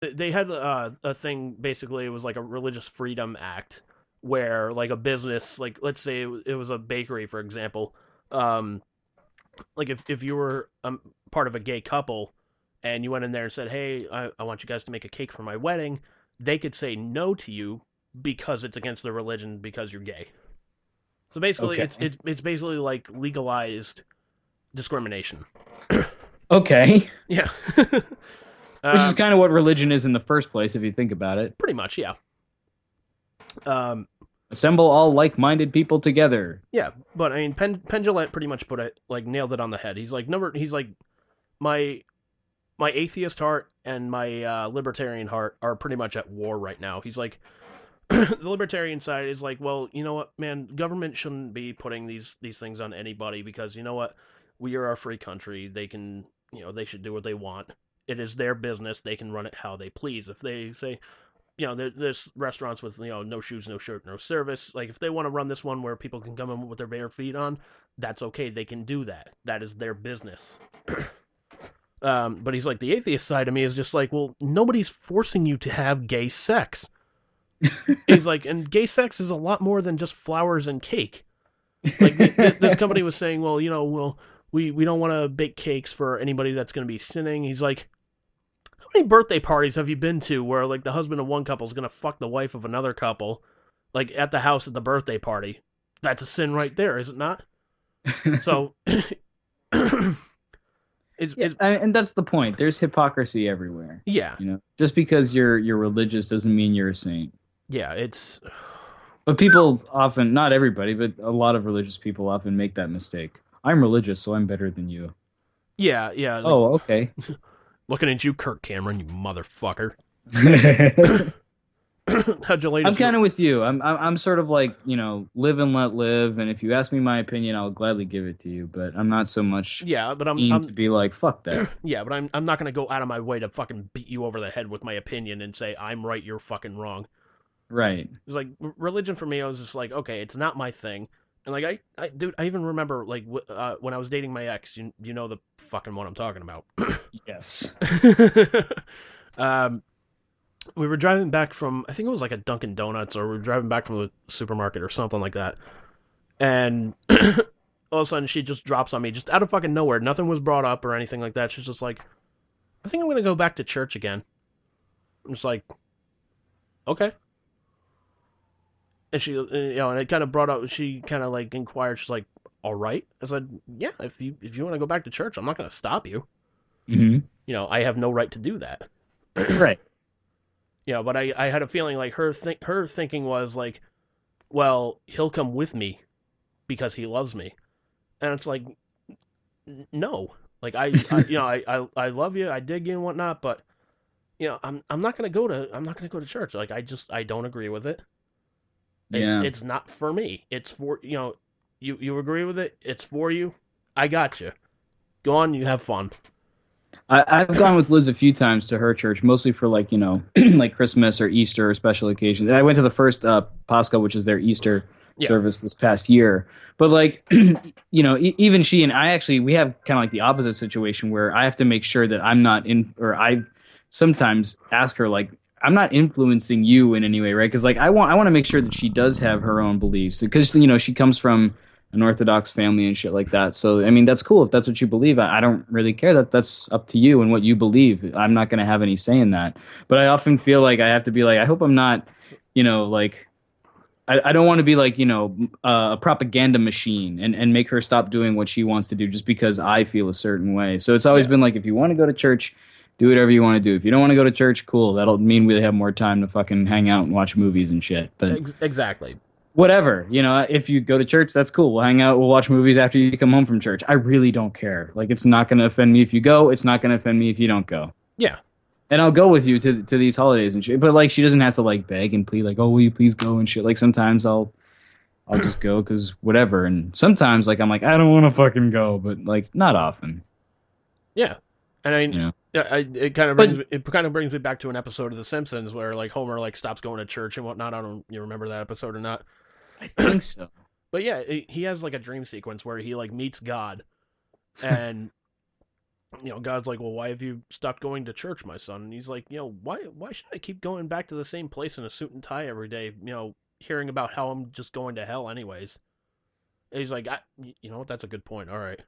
they had a thing, basically. It was like a religious freedom act where like a business, like let's say it was a bakery, for example. um like if you were part of a gay couple and you went in there and said, hey, I want you guys to make a cake for my wedding, they could say no to you because it's against their religion because you're gay. So basically Okay. it's basically like legalized discrimination. Okay. Yeah. Which is um kind of what religion is in the first place, if you think about it. Pretty much, yeah. um Assemble all like-minded people together. Yeah, but I mean, Pendulet pretty much put it, like, nailed it on the head. He's like, my my atheist heart and my libertarian heart are pretty much at war right now. He's like, the libertarian side is like, well, you know what, man, government shouldn't be putting these things on anybody because you know what, we are a free country. They can, they should do what they want. It is their business. They can run it how they please. If they say, there's restaurants with no shoes, no shirt, no service. Like if they want to run this one where people can come in with their bare feet on, that's okay. They can do that. That is their business. But he's like, the atheist side of me is just like, well, nobody's forcing you to have gay sex. He's like, and gay sex is a lot more than just flowers and cake. Like this company was saying, well, we don't want to bake cakes for anybody that's going to be sinning. He's like, how many birthday parties have you been to where like the husband of one couple is going to fuck the wife of another couple, like at the house at the birthday party? That's a sin right there, is it not? So Yeah, it's and that's the point. There's hypocrisy everywhere. yeah, Just because you're religious doesn't mean you're a saint. yeah, it's But people often, not everybody, but a lot of religious people often make that mistake. I'm religious, so I'm better than you. yeah, yeah. Like Oh, okay. looking at you, Kirk Cameron, you motherfucker. I'm How'd your latest? kind of with you. I'm sort of like, live and let live. And if you ask me my opinion, I'll gladly give it to you. But I'm not so much Yeah, but keen to be like, fuck that. yeah, but I'm not gonna go out of my way to fucking beat you over the head with my opinion and say I'm right, you're fucking wrong. Right. It's like religion for me. I was just like, okay, it's not my thing. And like dude, I even remember like when I was dating my ex. You know the fucking one I'm talking about. Yes. um, we were driving back from, I think it was like a Dunkin' Donuts, or we were driving back from a supermarket or something like that. And all of a sudden she just drops on me, just out of fucking nowhere. Nothing was brought up or anything like that. She's just like, I think I'm gonna go back to church again. I'm just like, okay. And she, and it kind of brought up. She kind of like inquired. She's like, all right. I said, yeah. If you want to go back to church, I'm not gonna stop you. Hmm. I have no right to do that. Right. But I had a feeling like her thinking was like, well, he'll come with me because he loves me, and it's like, no. Like I love you, I dig you and whatnot, but I'm not gonna go to church. Like I don't agree with it. Yeah. It's not for me. It's for you agree with it. It's for you. I got you. Go on. You have fun. I've gone with Liz a few times to her church, mostly for like, like Christmas or Easter or special occasions. And I went to the first Pascha, which is their Easter Yeah. service this past year. But like, even she and I actually, we have kind of like the opposite situation where I have to make sure that I'm not in, or I sometimes ask her like, I'm not influencing you in any way, right? Because like I want to make sure that she does have her own beliefs because she comes from an Orthodox family and shit like that. So I mean, that's cool if that's what you believe. I don't really care. That's up to you and what you believe. I'm not going to have any say in that. But I often feel like I have to be like, I hope I'm not, like I don't want to be like a propaganda machine and make her stop doing what she wants to do just because I feel a certain way. So it's always Yeah. been like, if you want to go to church, do whatever you want to do. If you don't want to go to church, cool. That'll mean we have more time to fucking hang out and watch movies and shit. But Exactly. whatever, if you go to church, that's cool. We'll hang out, we'll watch movies after you come home from church. I really don't care. Like, it's not going to offend me if you go. It's not going to offend me if you don't go. Yeah. And I'll go with you to these holidays and shit. But like, she doesn't have to like beg and plead, like, oh, will you please go and shit. Like, sometimes I'll just go because whatever. And sometimes like I'm like, I don't want to fucking go, but like not often. Yeah. And I You mean, know. yeah, But it kind of brings me back to an episode of The Simpsons where like Homer like stops going to church and whatnot. I don't you remember that episode or not? I think so. But yeah, he has like a dream sequence where he like meets God, and God's like, well, why have you stopped going to church, my son? And he's like, why should I keep going back to the same place in a suit and tie every day? Hearing about how I'm just going to hell anyways. And he's like, you know what? That's a good point. All right.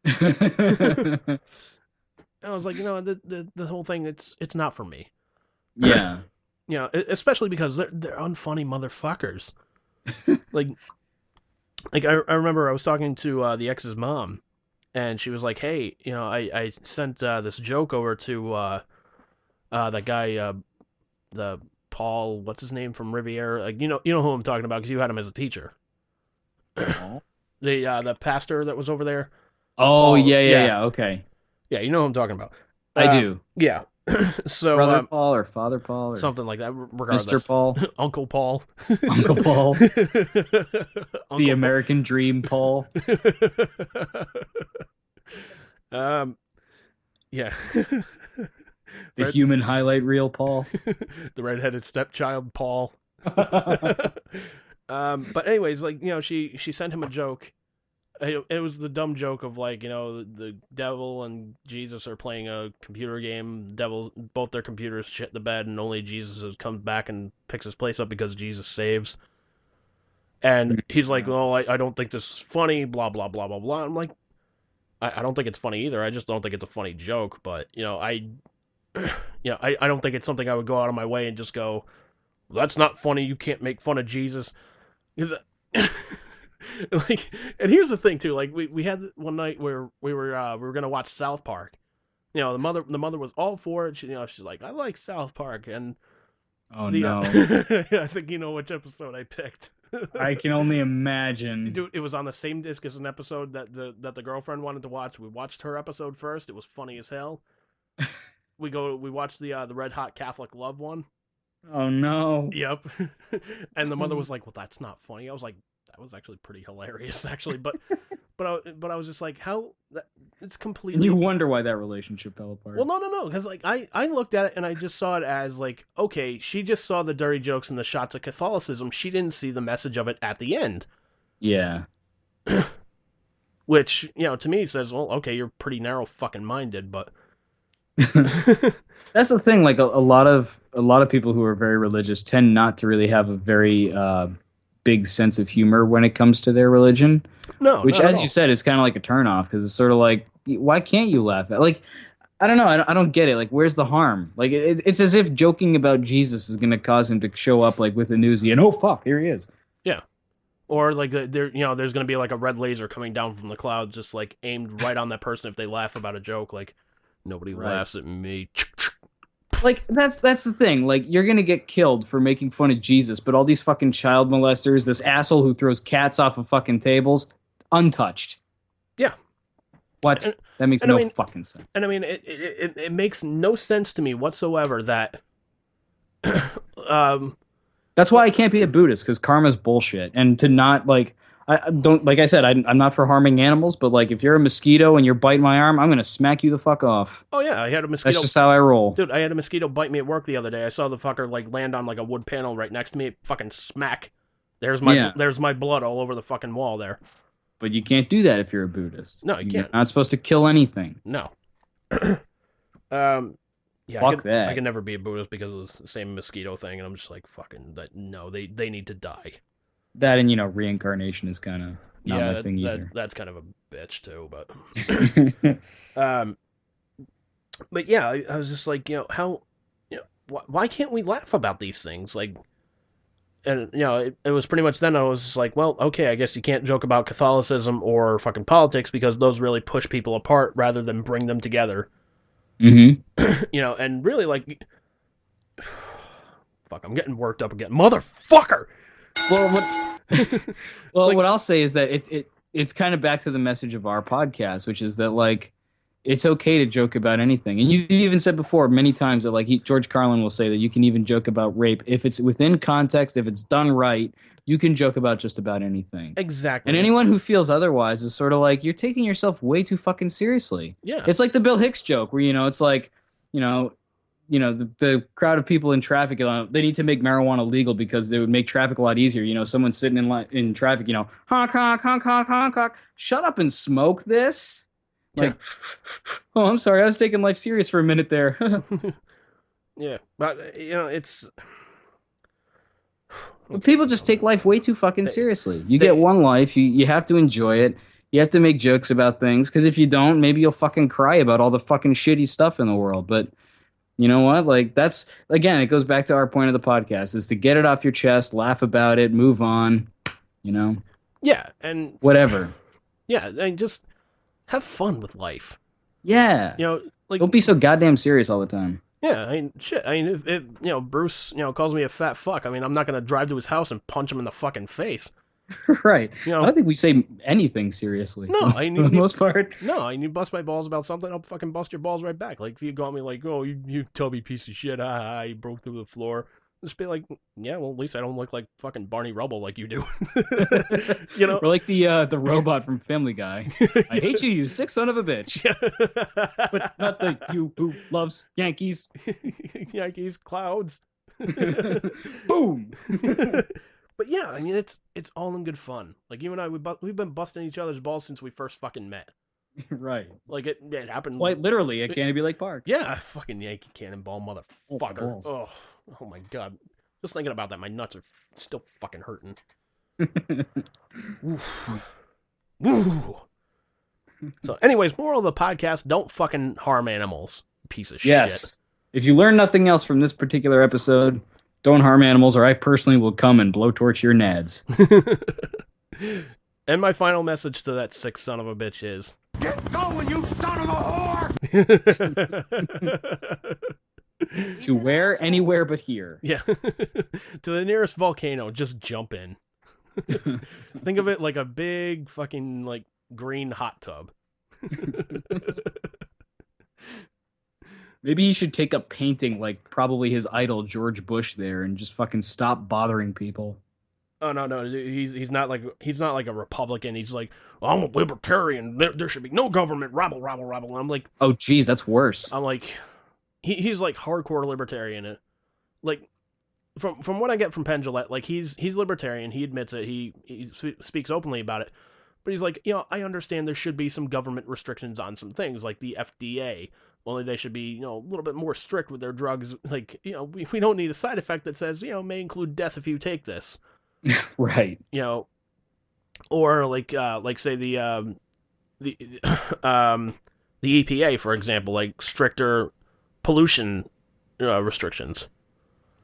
And I was like, the whole thing, it's not for me. Yeah. Especially because they're unfunny motherfuckers. like I remember I was talking to the ex's mom, and she was like, hey, I sent this joke over to that guy, the Paul, what's his name from Riviera? Like, you know who I'm talking about because you had him as a teacher. Oh, The pastor that was over there. Paul, yeah. Okay. Yeah, you know who I'm talking about. I do. Yeah. So Brother Paul or Father Paul or something like that. Regardless. Mr. Paul, Uncle Paul, Uncle Paul, Uncle the American Dream Paul. Yeah. The human highlight reel Paul. The redheaded stepchild Paul. But anyways, like, she sent him a joke. It was the dumb joke of like, the devil and Jesus are playing a computer game. Both their computers shit the bed, and only Jesus comes back and picks his place up because Jesus saves. And he's like, well, I don't think this is funny, blah, blah, blah, blah, blah. I'm like, I don't think it's funny either. I just don't think it's a funny joke. But, I don't think it's something I would go out of my way and just go, that's not funny. You can't make fun of Jesus. Like, and here's the thing too. Like, we had one night where we were gonna watch South Park. The mother was all for it. She's like, I like South Park, and no. I think you know which episode I picked. I can only imagine. Dude, it was on the same disc as an episode that the girlfriend wanted to watch. We watched her episode first. It was funny as hell. We watched the Red Hot Catholic Love one. Oh no. Yep. And the mother was like, well, that's not funny. I was like, that was actually pretty hilarious, actually. But I was just like, how it's completely. And you wonder why that relationship fell apart. Well, no, because like I looked at it and I just saw it as like, okay, she just saw the dirty jokes and the shots of Catholicism. She didn't see the message of it at the end. Yeah. Which, to me says, well, okay, you're pretty narrow fucking minded, but. That's the thing. Like a lot of people who are very religious tend not to really have a very big sense of humor when it comes to their religion. No, which, as you said, is kind of like a turnoff because it's sort of like, why can't you laugh at? Like, I don't know. I don't get it. Like, where's the harm? Like, it's as if joking about Jesus is going to cause him to show up like with a newsie and oh fuck, here he is. Yeah. Or like there's going to be like a red laser coming down from the clouds, just like aimed right on that person if they laugh about a joke. Like, nobody laughs at me. Like, that's the thing. Like, you're gonna get killed for making fun of Jesus, but all these fucking child molesters, this asshole who throws cats off of fucking tables, untouched. Yeah. What? That makes no fucking sense. And I mean, it makes no sense to me whatsoever that. That's why I can't be a Buddhist, because karma's bullshit, and to not like. I don't, like I said, I'm not for harming animals, but like if you're a mosquito and you're biting my arm, I'm gonna smack you the fuck off. Oh yeah, I had a mosquito. That's just how I roll. Dude, I had a mosquito bite me at work the other day. I saw the fucker like land on like a wood panel right next to me. Fucking smack. There's my blood all over the fucking wall there. But you can't do that if you're a Buddhist. No, you can't. You're not supposed to kill anything. No. Yeah, fuck that. I can never be a Buddhist because of the same mosquito thing, and I'm just like, fucking, no, they need to die. That and, reincarnation is kind of not my thing either. That's kind of a bitch too, but but yeah, I was just like, how, why can't we laugh about these things? Like, and it was pretty much then I was just like, well, okay, I guess you can't joke about Catholicism or fucking politics because those really push people apart rather than bring them together. Mm-hmm. And really like, fuck, I'm getting worked up again, motherfucker. Well, what I'll say is that it's kind of back to the message of our podcast, which is that like it's okay to joke about anything. And you even said before many times that like George Carlin will say that you can even joke about rape if it's within context, if it's done right. You can joke about just about anything. Exactly. And anyone who feels otherwise is sort of like you're taking yourself way too fucking seriously. Yeah. It's like the Bill Hicks joke where it's like the crowd of people in traffic, they need to make marijuana legal because it would make traffic a lot easier. Someone sitting in traffic, honk, honk, honk, honk, honk, honk. Shut up and smoke this. Like, oh, I'm sorry, I was taking life serious for a minute there. Yeah, but it's. But people just take life way too fucking They- seriously. You they- get one life, you have to enjoy it. You have to make jokes about things, because if you don't, maybe you'll fucking cry about all the fucking shitty stuff in the world. But you know what? Like, that's, again, it goes back to our point of the podcast, is to get it off your chest, laugh about it, move on, Yeah, and whatever. yeah, and just have fun with life. Yeah. Like, Don't be so goddamn serious all the time. Yeah, I mean, shit. I mean, if Bruce, calls me a fat fuck, I mean, I'm not gonna drive to his house and punch him in the fucking face. Right. I don't think we say anything seriously. No, for the most part. No, you bust my balls about something, I'll fucking bust your balls right back. Like, if you got me like, oh, you tubby piece of shit, you broke through the floor. Just be like, yeah, well, at least I don't look like fucking Barney Rubble like you do. Or like the robot from Family Guy. I hate you, you sick son of a bitch. But not the you who loves Yankees. Yankees, clouds. Boom. But yeah, I mean, it's all in good fun. Like, you and I, we've been busting each other's balls since we first fucking met. Right. Like, it happened. Quite literally at Canterbury Lake Park. Yeah, fucking Yankee Cannonball, motherfucker. Oh, Oh my god. Just thinking about that, my nuts are still fucking hurting. Woo. So, anyways, moral of the podcast: don't fucking harm animals. Piece of shit. Yes. If you learn nothing else from this particular episode, don't harm animals, or I personally will come and blowtorch your nads. And my final message to that sick son of a bitch is: get going, you son of a whore! To where? Anywhere but here. Yeah. To the nearest volcano, just jump in. Think of it like a big fucking like green hot tub. Maybe he should take up painting like probably his idol George Bush there and just fucking stop bothering people. Oh no, he's not like a Republican. He's like, I'm a libertarian. There should be no government. Rabble. And I'm like, oh geez, that's worse. I'm like, he's like hardcore libertarian. Like, from what I get from Pendulette, like he's libertarian. He admits it. He speaks openly about it. But he's like, I understand there should be some government restrictions on some things, like the FDA. Only they should be, a little bit more strict with their drugs. Like, we don't need a side effect that says, may include death if you take this. Right. Or like say the EPA, for example, like stricter pollution restrictions.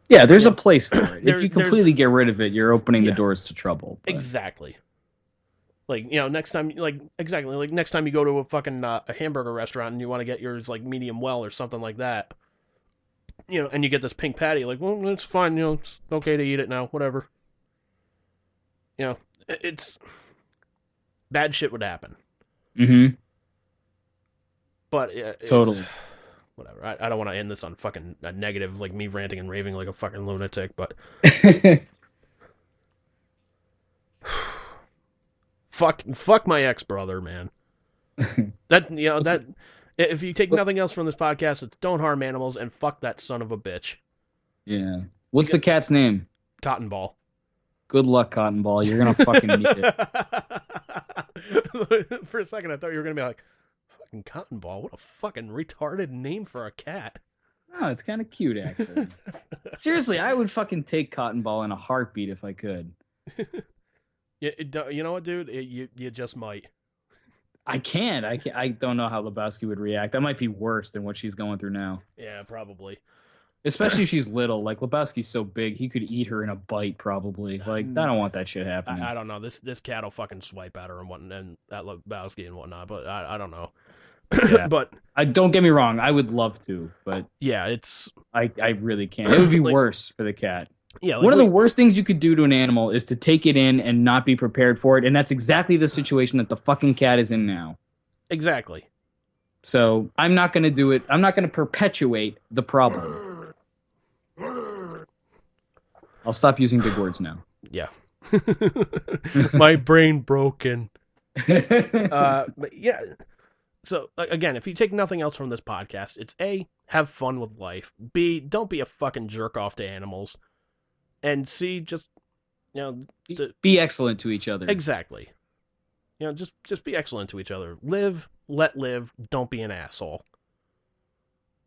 Yeah, there's a place for it. If you completely get rid of it, you're opening the doors to trouble. But. Exactly. Like, next time, next time you go to a fucking a hamburger restaurant and you want to get yours like medium well or something like that, and you get this pink patty, like, well, it's fine, it's okay to eat it now, whatever. It's bad shit would happen. Mm-hmm. But totally. Whatever. I don't want to end this on fucking a negative, like me ranting and raving like a fucking lunatic, but fuck my ex-brother, man. That if you take nothing else from this podcast, it's don't harm animals and fuck that son of a bitch. Yeah. What's the cat's name? Cotton Ball. Good luck, Cotton Ball. You're gonna fucking need it. For a second, I thought you were gonna be like, fucking Cotton Ball. What a fucking retarded name for a cat. No, it's kind of cute, actually. Seriously, I would fucking take Cotton Ball in a heartbeat if I could. You know what, dude? You just might. I can't. I don't know how Lebowski would react. That might be worse than what she's going through now. Yeah, probably. Especially if she's little. Like, Lebowski's so big, he could eat her in a bite, probably. Like, I don't want that shit happening. I don't know. This cat will fucking swipe at her and whatnot, and that Lebowski and whatnot, but I don't know. Yeah. But don't get me wrong, I would love to, but yeah, I really can't. It would be worse for the cat. Yeah, one of the worst things you could do to an animal is to take it in and not be prepared for it, and that's exactly the situation that the fucking cat is in now. Exactly. So I'm not going to do it. I'm not going to perpetuate the problem. I'll stop using big words now. Yeah. My brain broken. But yeah. So again, if you take nothing else from this podcast, it's A, have fun with life. B, don't be a fucking jerk off to animals. And C, just be excellent to each other. Exactly. Just be excellent to each other. Live, let live, don't be an asshole.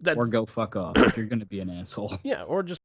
That, Or go fuck off if you're going to be an asshole. yeah, or just